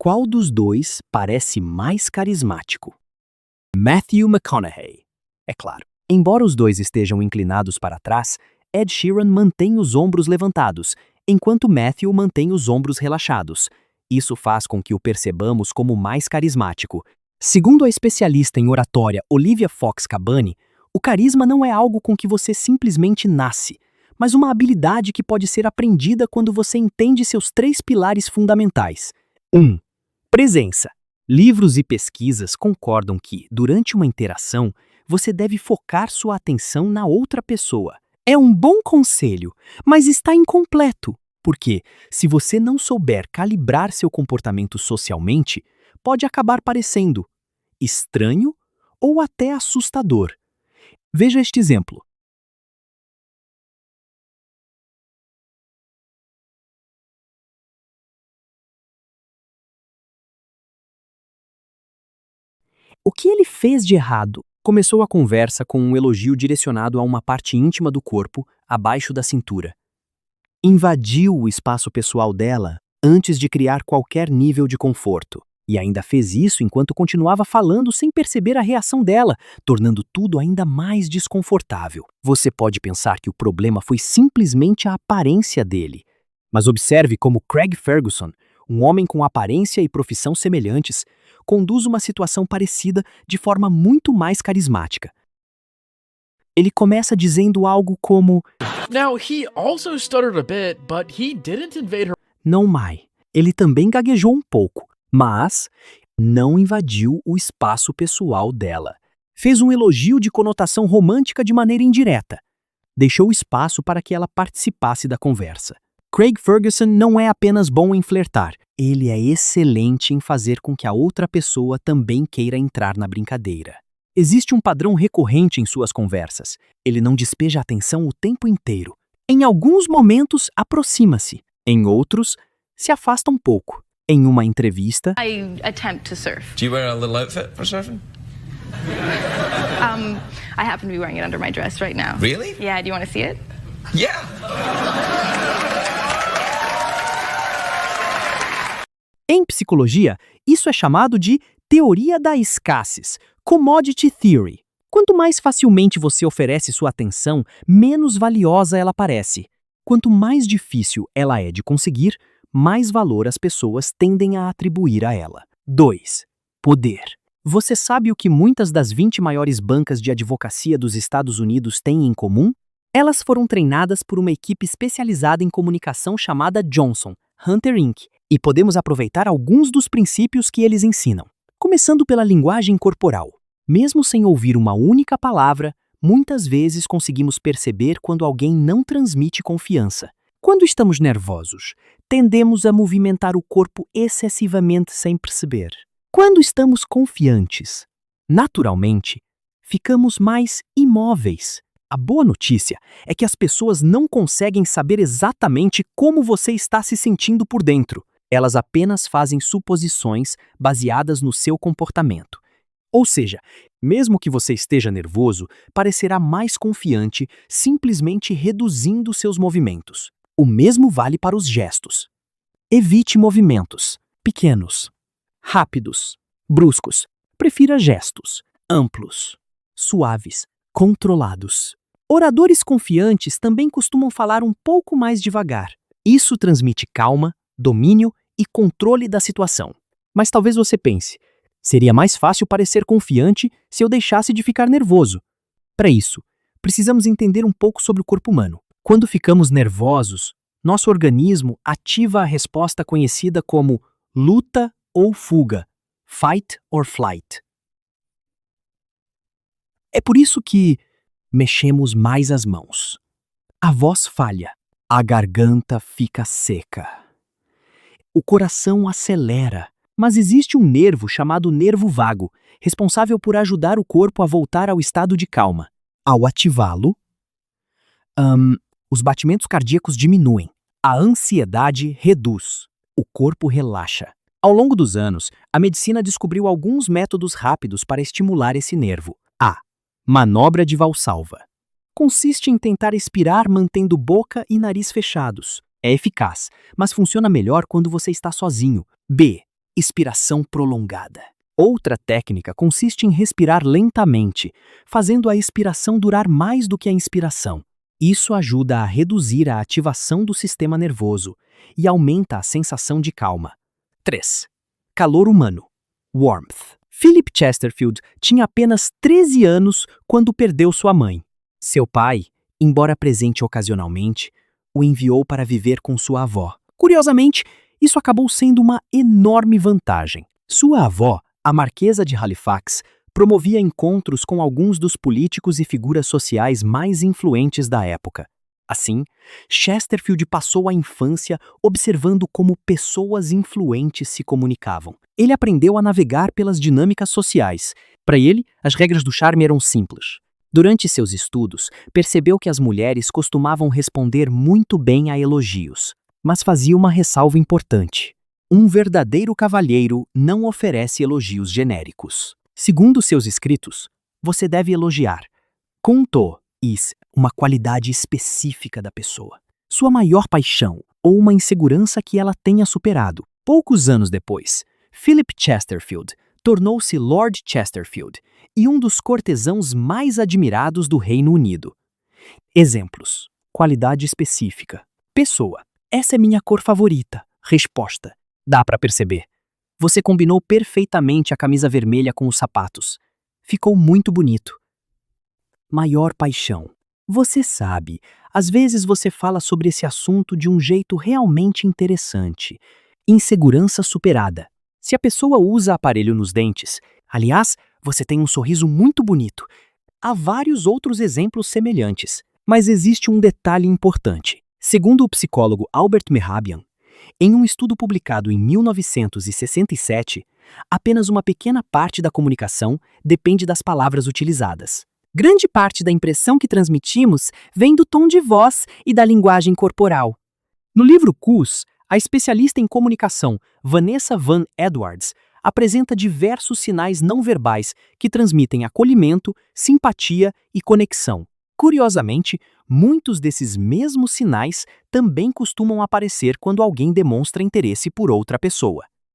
Qual dos dois parece mais carismático? Matthew McConaughey. É claro. Embora os dois estejam inclinados para trás, Ed Sheeran mantém os ombros levantados, enquanto Matthew mantém os ombros relaxados. Isso faz com que o percebamos como mais carismático. Segundo a especialista em oratória Olivia Fox Cabani, o carisma não é algo com que você simplesmente nasce, mas uma habilidade que pode ser aprendida quando você entende seus 3 pilares fundamentais. 1. Presença. Livros e pesquisas concordam que, durante uma interação, você deve focar sua atenção na outra pessoa. É um bom conselho, mas está incompleto, porque, se você não souber calibrar seu comportamento socialmente, pode acabar parecendo estranho ou até assustador. Veja este exemplo. O que ele fez de errado? Começou a conversa com um elogio direcionado a uma parte íntima do corpo, abaixo da cintura. Invadiu o espaço pessoal dela antes de criar qualquer nível de conforto. E ainda fez isso enquanto continuava falando sem perceber a reação dela, tornando tudo ainda mais desconfortável. Você pode pensar que o problema foi simplesmente a aparência dele. Mas observe como Craig Ferguson, um homem com aparência e profissão semelhantes, conduz uma situação parecida de forma muito mais carismática. Ele começa dizendo algo como: Now, he also stuttered a bit, but he didn't invade her. Não, Mai. Ele também gaguejou um pouco, mas não invadiu o espaço pessoal dela. Fez um elogio de conotação romântica de maneira indireta. Deixou espaço para que ela participasse da conversa. Craig Ferguson não é apenas bom em flertar, ele é excelente em fazer com que a outra pessoa também queira entrar na brincadeira. Existe um padrão recorrente em suas conversas. Ele não despeja atenção o tempo inteiro. Em alguns momentos, aproxima-se. Em outros, se afasta um pouco. Em uma entrevista, I attempt to surf. Do you wear a little outfit for surfing? I happen to be wearing it under my dress right now. Really? Yeah, do you want to see it? Yeah! em psicologia, isso é chamado de teoria da escassez, commodity theory. Quanto mais facilmente você oferece sua atenção, menos valiosa ela parece. Quanto mais difícil ela é de conseguir, mais valor as pessoas tendem a atribuir a ela. 2. Poder. Você sabe o que muitas das 20 maiores bancas de advocacia dos Estados Unidos têm em comum? Elas foram treinadas por uma equipe especializada em comunicação chamada Johnson, Hunter Inc., e podemos aproveitar alguns dos princípios que eles ensinam. Começando pela linguagem corporal. Mesmo sem ouvir uma única palavra, muitas vezes conseguimos perceber quando alguém não transmite confiança. Quando estamos nervosos, tendemos a movimentar o corpo excessivamente sem perceber. Quando estamos confiantes, naturalmente, ficamos mais imóveis. A boa notícia é que as pessoas não conseguem saber exatamente como você está se sentindo por dentro. Elas apenas fazem suposições baseadas no seu comportamento. Ou seja, mesmo que você esteja nervoso, parecerá mais confiante simplesmente reduzindo seus movimentos. O mesmo vale para os gestos. Evite movimentos pequenos, rápidos, bruscos. Prefira gestos amplos, suaves, controlados. Oradores confiantes também costumam falar um pouco mais devagar. Isso transmite calma, domínio e controle da situação. Mas talvez você pense, seria mais fácil parecer confiante se eu deixasse de ficar nervoso. Para isso, precisamos entender um pouco sobre o corpo humano. Quando ficamos nervosos, nosso organismo ativa a resposta conhecida como luta ou fuga, fight or flight. É por isso que mexemos mais as mãos. A voz falha, a garganta fica seca. O coração acelera, mas existe um nervo chamado nervo vago, responsável por ajudar o corpo a voltar ao estado de calma. Ao ativá-lo, os batimentos cardíacos diminuem, a ansiedade reduz, o corpo relaxa. Ao longo dos anos, a medicina descobriu alguns métodos rápidos para estimular esse nervo. A. Manobra de Valsalva. Consiste em tentar expirar mantendo boca e nariz fechados. É eficaz, mas funciona melhor quando você está sozinho. B. Expiração prolongada. Outra técnica consiste em respirar lentamente, fazendo a expiração durar mais do que a inspiração. Isso ajuda a reduzir a ativação do sistema nervoso e aumenta a sensação de calma. 3. Calor humano. Warmth. Philip Chesterfield tinha apenas 13 anos quando perdeu sua mãe. Seu pai, embora presente ocasionalmente, o enviou para viver com sua avó. Curiosamente, isso acabou sendo uma enorme vantagem. Sua avó, a Marquesa de Halifax, promovia encontros com alguns dos políticos e figuras sociais mais influentes da época. Assim, Chesterfield passou a infância observando como pessoas influentes se comunicavam. Ele aprendeu a navegar pelas dinâmicas sociais. Para ele, as regras do charme eram simples. Durante seus estudos, percebeu que as mulheres costumavam responder muito bem a elogios, mas fazia uma ressalva importante. Um verdadeiro cavalheiro não oferece elogios genéricos. Segundo seus escritos, você deve elogiar uma qualidade específica da pessoa, sua maior paixão ou uma insegurança que ela tenha superado. Poucos anos depois, Philip Chesterfield tornou-se Lord Chesterfield e um dos cortesãos mais admirados do Reino Unido. Exemplos: qualidade específica. Pessoa: essa é minha cor favorita. Resposta: dá para perceber. Você combinou perfeitamente a camisa vermelha com os sapatos. Ficou muito bonito. Maior paixão. Você sabe, às vezes você fala sobre esse assunto de um jeito realmente interessante. Insegurança superada. Se a pessoa usa aparelho nos dentes, aliás, você tem um sorriso muito bonito. Há vários outros exemplos semelhantes, mas existe um detalhe importante. Segundo o psicólogo Albert Mehrabian, em um estudo publicado em 1967, apenas uma pequena parte da comunicação depende das palavras utilizadas. Grande parte da impressão que transmitimos vem do tom de voz e da linguagem corporal. No livro Cues, a especialista em comunicação Vanessa Van Edwards apresenta diversos sinais não verbais que transmitem acolhimento, simpatia e conexão. Curiosamente, muitos desses mesmos sinais também costumam aparecer quando alguém demonstra interesse por outra pessoa.